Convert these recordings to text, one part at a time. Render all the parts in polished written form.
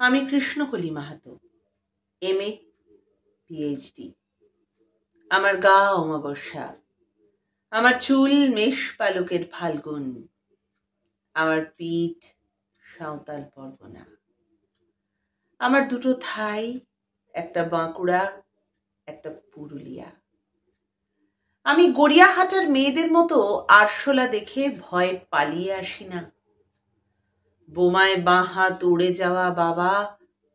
আমি Krishnakoli Mahato, MA PhD। আমার গা অমাবস্যা, আমার চুল মেষ পালকের ফাল্গুন, আমার পিঠ সাঁওতাল পরগনা, আমার দুটো থাই, একটা বাঁকুড়া, একটা পুরুলিয়া। আমি গড়িয়াহাটার মেয়েদের মতো আরশোলা দেখে ভয়ে পালিয়ে আসি না। বোমায় বাঁ হাত উড়ে যাওয়া বাবা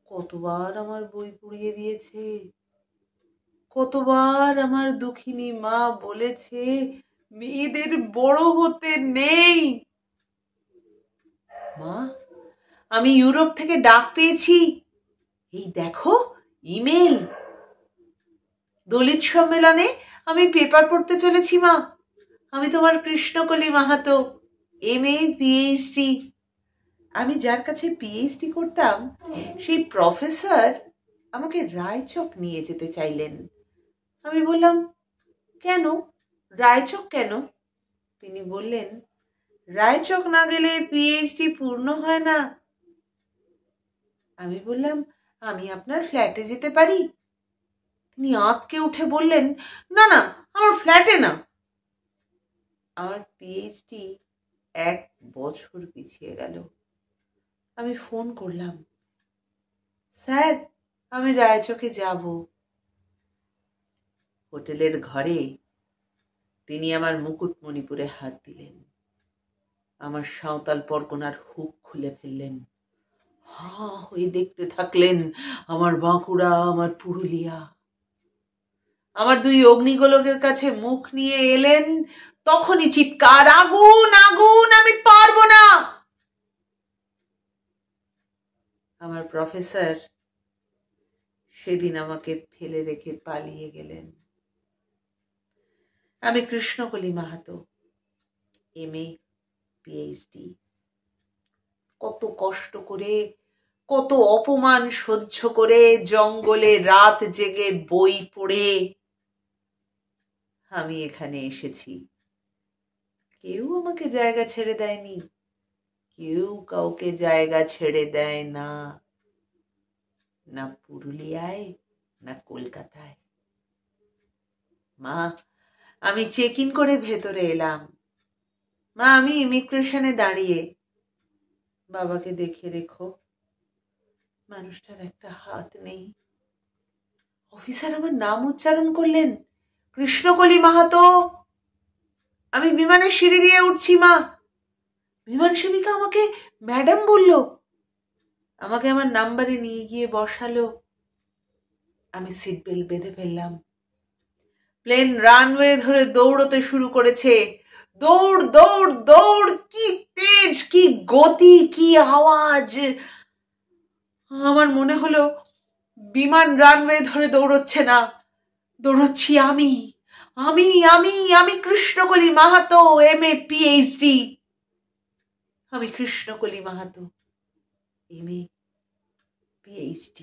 কতবার আমার বই পুড়িয়ে দিয়েছে, কতবার আমার দুঃখিনী মা বলেছে মেয়েদের বড় হতে নেই। মা, আমি ইউরোপ থেকে ডাক পেয়েছি, এই দেখো ইমেল। দলিত সম্মেলনে আমি পেপার পড়তে চলেছি মা। আমি তোমার কৃষ্ণকলি মাহাতো, MA PhD। আমি যার কাছে PhD করতাম সেই প্রফেসর আমাকে রায়চক নিয়ে যেতে চাইলেন। আমি বললাম, কেন, রায়চক কেন? তিনি বললেন, রায়চক না গেলে PhD পূর্ণ হয় না। আমি বললাম, আমি আপনার ফ্ল্যাটে যেতে পারি? তিনি আঁতকে উঠে বললেন, না না, আমার ফ্ল্যাটে না। আমার PhD 1 বছর পিছিয়ে গেল। আমি ফোন করলাম, স্যার আমি রায়চকে যাব। হোটেলের ঘরে তিনি আমার মুকুটমণিপুরে হাত দিলেন, আমার সাঁওতাল পরগনার হুক খুলে ফেললেন। হা হয়ে দেখতে থাকলেন আমার বাঁকুড়া, আমার পুরুলিয়া। আমার 2 অগ্নিগোলকের কাছে মুখ নিয়ে এলেন, তখনই চিৎকার, আগুন আগুন, আমি পারবো না। আমার প্রফেসর সেদিন আমাকে ফেলে রেখে পালিয়ে গেলেন। আমি কৃষ্ণকলি মাহাতো, MA PhD। কত কষ্ট করে, কত অপমান সহ্য করে, জঙ্গলে রাত জেগে বই পড়ে আমি এখানে এসেছি। কেউ আমাকে জায়গা ছেড়ে দেয়নি, কেউ কাউকে জায়গা ছেড়ে দেয় না, না পুরুলিয়ায় না কলকাতায়। মা, আমি চেক ইন করে ভেতরে এলাম। মা, আমি ইমিগ্রেশনে দাঁড়িয়ে। বাবাকে দেখে রেখো, মানুষটার একটা হাত নেই। অফিসার আমার নাম উচ্চারণ করলেন, কৃষ্ণকলি মাহাতো। আমি বিমানের সিঁড়ি দিয়ে উঠছি মা। বিমান সেবিকা আমাকে ম্যাডাম বলল, আমাকে আমার নাম্বারে নিয়ে গিয়ে বসালো। আমি সিট বেল্ট বেঁধে ফেললাম। প্লেন রানওয়ে ধরে দৌড়তে শুরু করেছে। দৌড় দৌড় দৌড়, কি তেজ, কি গতি, কি আওয়াজ। আমার মনে হলো বিমান রানওয়ে ধরে দৌড়চ্ছে না, দৌড়চ্ছি আমি। আমি আমি আমি কৃষ্ণকলি মাহাতো, MA PhD। আমি কৃষ্ণকলি মাহাতো, MA PhD।